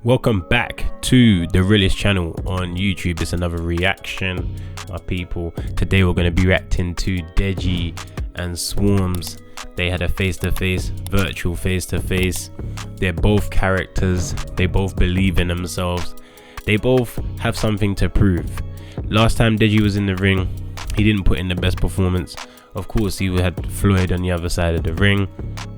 Welcome back to the realest channel on YouTube. It's another reaction, my people. Today we're going to be reacting to Deji and Swarmz. They had a face-to-face, virtual face-to-face. They're both characters. They both believe in themselves. They both have something to prove. Last time Deji was in the ring, he didn't put in the best performance. Of course, he had Floyd on the other side of the ring,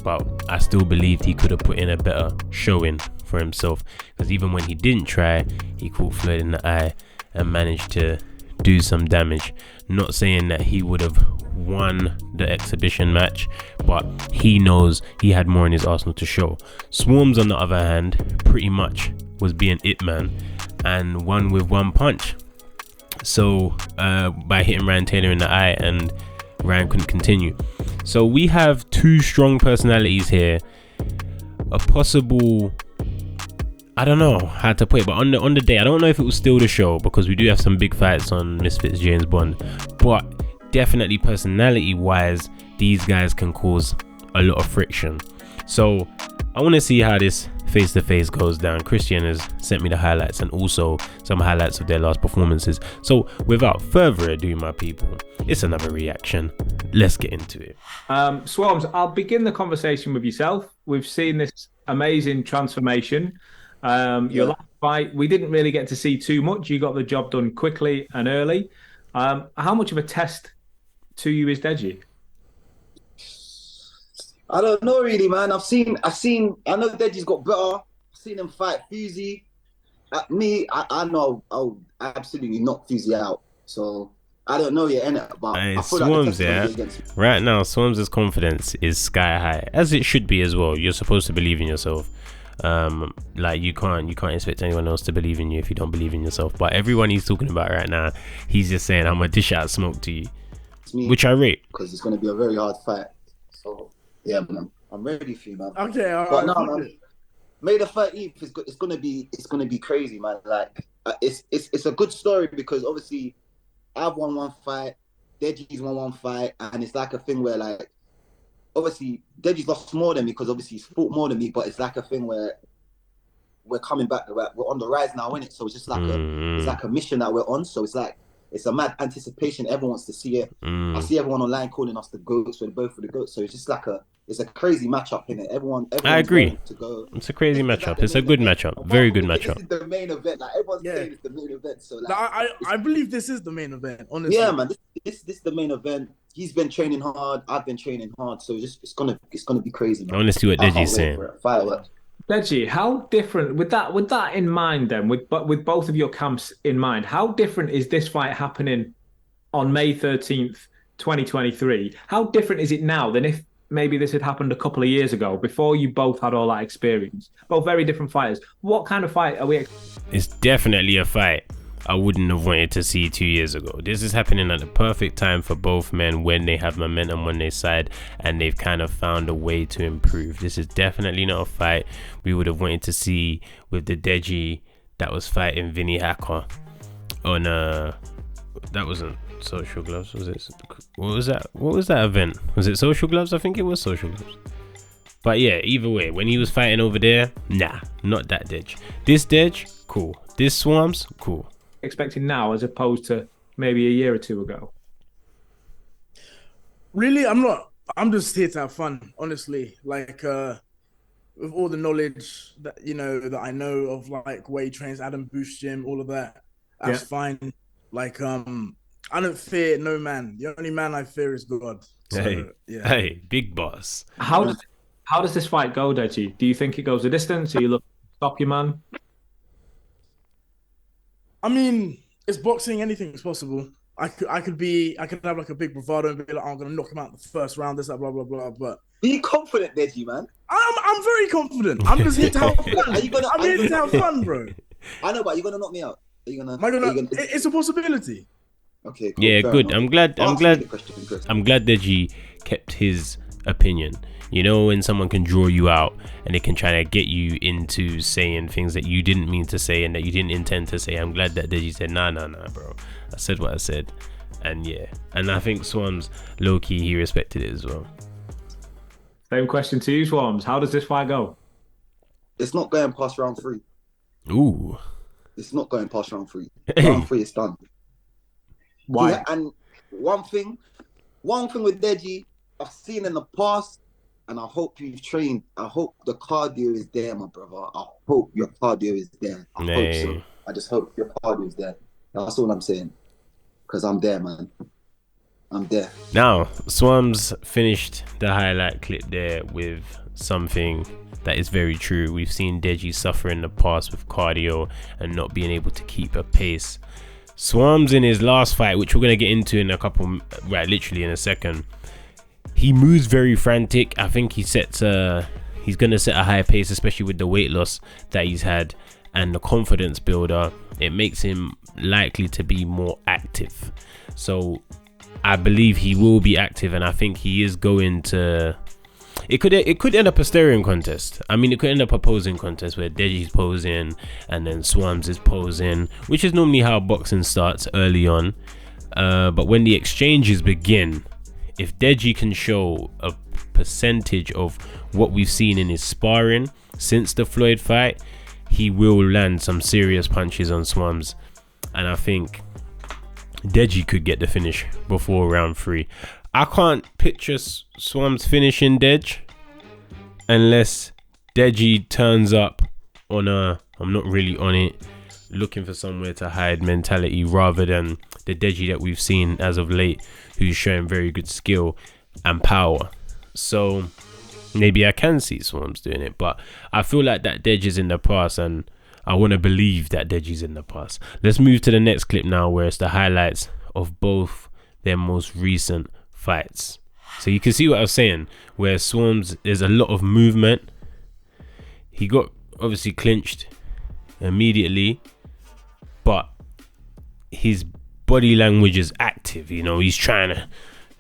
but I still believed he could have put in a better showing for himself, because even when he didn't try, he caught Floyd in the eye and managed to do some damage. Not saying that he would have won the exhibition match, but he knows he had more in his arsenal to show. Swarmz, on the other hand, pretty much was being it man and won with one punch. So by hitting Ryan Taylor in the eye, and Ryan couldn't continue. So we have two strong personalities here. A possible, I don't know how to put it, but on the day, I don't know if it will steal the show, because we do have some big fights on Misfits James Bond, but definitely personality wise, these guys can cause a lot of friction. So I want to see how this face-to-face goes down. Cristian has sent me the highlights and also some highlights of their last performances. So without further ado, my people, it's another reaction. Let's get into it. Swarmz, I'll begin the conversation with yourself. We've seen this amazing transformation. Your last fight, we didn't really get to see too much. You got the job done quickly and early. How much of a test to you is Deji? I don't know really, man. I know Deji's got better. I've seen him fight Fuzi. I know I'll absolutely knock Fuzi out. So I don't know yet, innit? But hey, I feel Swarmz, like right now, Swarmz's confidence is sky high, as it should be as well. You're supposed to believe in yourself. Like you can't expect anyone else to believe in you if you don't believe in yourself. But everyone he's talking about right now, he's just saying, I'm gonna dish out smoke to you, which I rate, because it's gonna be a very hard fight. So yeah, man, I'm ready for you, man. Okay, all but right. no, man, May the 13th it's gonna be crazy, man. Like it's a good story, because obviously I've won one fight, Deji's won one fight, and it's like a thing where, like, obviously Deji's lost more than me because obviously he's fought more than me, but it's like a thing where we're coming back, we're on the rise now, innit? So it's just like it's like a mission that we're on. So it's like, it's a mad anticipation. Everyone wants to see it. I see everyone online calling us the GOATs. We're both for the GOATs. So it's just like it's a crazy matchup, innit? Everyone I agree. To go. It's a crazy matchup. It's a good matchup. Very good matchup. This is the main event. Like, everyone's saying it's the main event. So like, I believe this is the main event, honestly. Yeah, man. This is the main event. He's been training hard. I've been training hard. So it's gonna be crazy, man. I want to see what Deji's saying. Fireworks. Deji, how different, with that in mind, then, with both of your camps in mind, how different is this fight happening on May 13th, 2023? How different is it now than if maybe this had happened a couple of years ago, before you both had all that experience? Both very different fighters. What kind of fight are we? It's definitely a fight I wouldn't have wanted to see 2 years ago. This is happening at the perfect time for both men, when they have momentum on their side and they've kind of found a way to improve. This is definitely not a fight we would have wanted to see with the Deji that was fighting Vinny Hacker on that wasn't Social Gloves, was it? What was that event? Was it Social Gloves? I think it was Social Gloves. But yeah, either way, when he was fighting over there, nah, not that Deji. This Deji, cool. This Swarmz, cool. Expecting now as opposed to maybe a year or two ago? Really, I'm not. I'm just here to have fun, honestly. Like, with all the knowledge that that I know of, like where he trains, Adam Boost Gym, all of that. That's fine. Like, I don't fear no man. The only man I fear is God. So, hey, big boss. How does this fight go, Deji? Do you think it goes a distance? Or you look stop your man? I mean, it's boxing. Anything's possible. I could have like a big bravado and be like, I'm gonna knock him out in the first round. This, that, blah blah blah. But be confident, Deji, man. I'm very confident. I'm just here to have fun. I'm here to have fun, bro. I know, but you're gonna knock me out. Are you gonna? It's a possibility. Okay. Cool, yeah, good. Enough. I'm glad Deji kept his opinion. You know, when someone can draw you out and they can try to get you into saying things that you didn't mean to say and that you didn't intend to say. I'm glad that Deji said, nah, bro. I said what I said. And yeah. And I think Swarmz, low-key, he respected it as well. Same question to you, Swarmz. How does this fight go? It's not going past round 3. Ooh. It's not going past round 3. Hey. Round 3 is done. Why? Yeah, and one thing with Deji, I've seen in the past, and I hope you've trained. I hope the cardio is there, my brother. I hope your cardio is there. I hope so. I just hope your cardio is there. That's all I'm saying. Because I'm there, man. I'm there. Now, Swarmz finished the highlight clip there with something that is very true. We've seen Deji suffer in the past with cardio and not being able to keep a pace. Swarmz in his last fight, which we're going to get into in a couple, right, literally in a second, he moves very frantic. I think he's going to set a high pace, especially with the weight loss that he's had and the confidence builder. It makes him likely to be more active. So I believe he will be active, and I think he is going to... It could end up a staring contest. I mean, it could end up a posing contest where Deji's posing and then Swarmz is posing, which is normally how boxing starts early on. But when the exchanges begin, if Deji can show a percentage of what we've seen in his sparring since the Floyd fight, he will land some serious punches on Swarmz. And I think Deji could get the finish before round 3. I can't picture Swarmz finishing Dej unless Deji turns up on a I'm not really on it, looking for somewhere to hide mentality, rather than the Deji that we've seen as of late, who's showing very good skill and power. So maybe I can see Swarmz doing it, but I feel like that Deji's in the past, and I want to believe that Deji's in the past. Let's move to the next clip now, where it's the highlights of both their most recent fights. So you can see what I was saying, where Swarmz, there's a lot of movement. He got obviously clinched immediately, but his body language is active. You know, he's trying to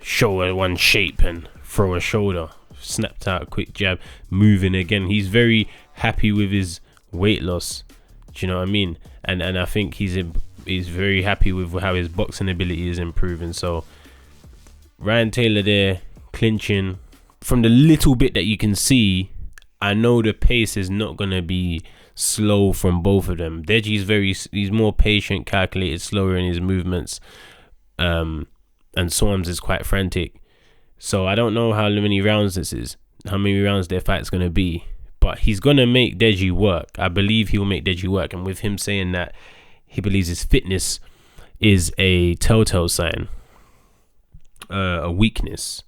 show a one shape and throw a shoulder, snapped out a quick jab, moving again. He's very happy with his weight loss. Do you know what I mean? And I think he's very happy with how his boxing ability is improving. So Ryan Taylor there clinching. From the little bit that you can see, I know the pace is not going to be slow from both of them. Deji's he's more patient, calculated, slower in his movements, and Swarmz is quite frantic. So I don't know how many rounds this is, how many rounds their fight's going to be, but he's going to make Deji work. I believe he will make Deji work, and with him saying that he believes his fitness is a telltale sign, a weakness,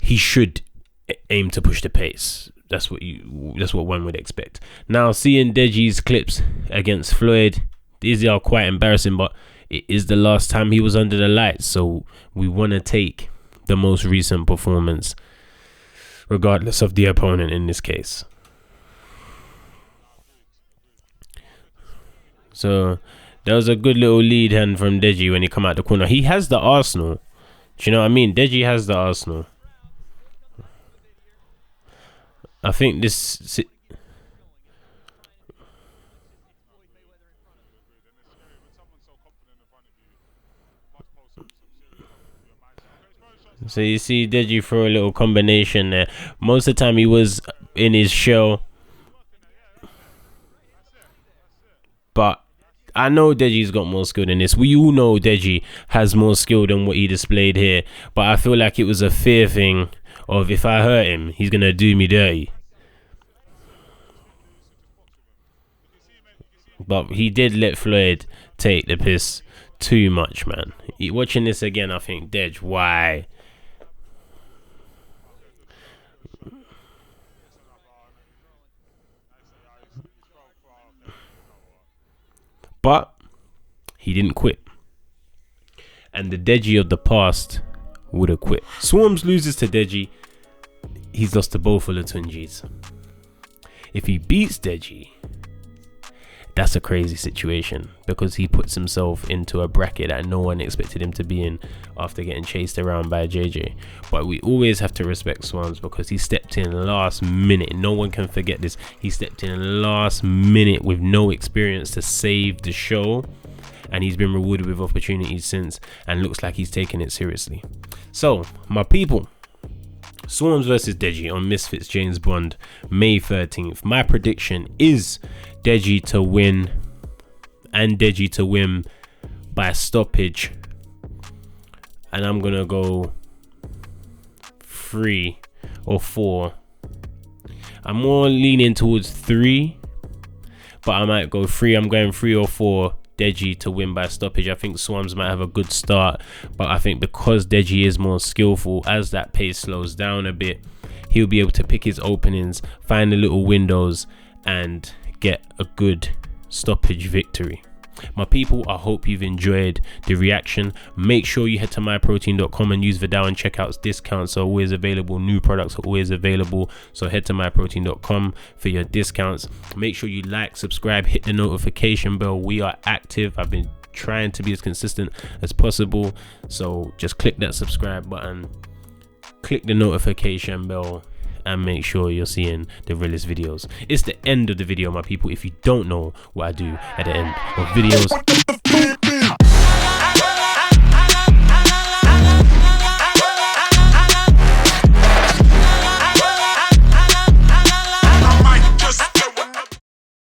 he should aim to push the pace. That's what one would expect. Now, seeing Deji's clips against Floyd, these are quite embarrassing, but it is the last time he was under the lights, so we want to take the most recent performance regardless of the opponent in this case. So that was a good little lead hand from Deji when he come out the corner. He has the arsenal. Do you know what I mean? Deji has the arsenal. I think this... So you see Deji throw a little combination there. Most of the time he was in his shell, but I know Deji's got more skill than this. We all know Deji has more skill than what he displayed here, but I feel like it was a fear thing of, if I hurt him, he's gonna do me dirty. But he did let Floyd take the piss too much, man. Watching this again, I think, Dej, why? But he didn't quit. And the Deji of the past would have quit. Swarmz loses to Deji. He's lost to both of the Tunjis. If he beats Deji, that's a crazy situation, because he puts himself into a bracket that no one expected him to be in after getting chased around by JJ. But we always have to respect Swarmz, because he stepped in last minute. No one can forget this. He stepped in last minute with no experience to save the show, and he's been rewarded with opportunities since, and looks like he's taking it seriously. So, my people, Swarmz versus Deji on Misfits James Bond, May 13th. My prediction is Deji to win by stoppage, and I'm gonna go 3 or 4. I'm more leaning towards 3, but I might go 3. I'm going 3 or 4 Deji to win by stoppage. I think Swarmz might have a good start, but I think because Deji is more skillful, as that pace slows down a bit, he'll be able to pick his openings, find the little windows, and get a good stoppage victory. My people, I hope you've enjoyed the reaction. Make sure you head to myprotein.com and use Viddal, and checkouts discounts are always available. New products are always available, so head to myprotein.com for your discounts. Make sure you like, subscribe, hit the notification bell. We are active. I've been trying to be as consistent as possible, so just click that subscribe button, click the notification bell, and make sure you're seeing the realest videos. It's the end of the video, my people. If you don't know what I do at the end of videos,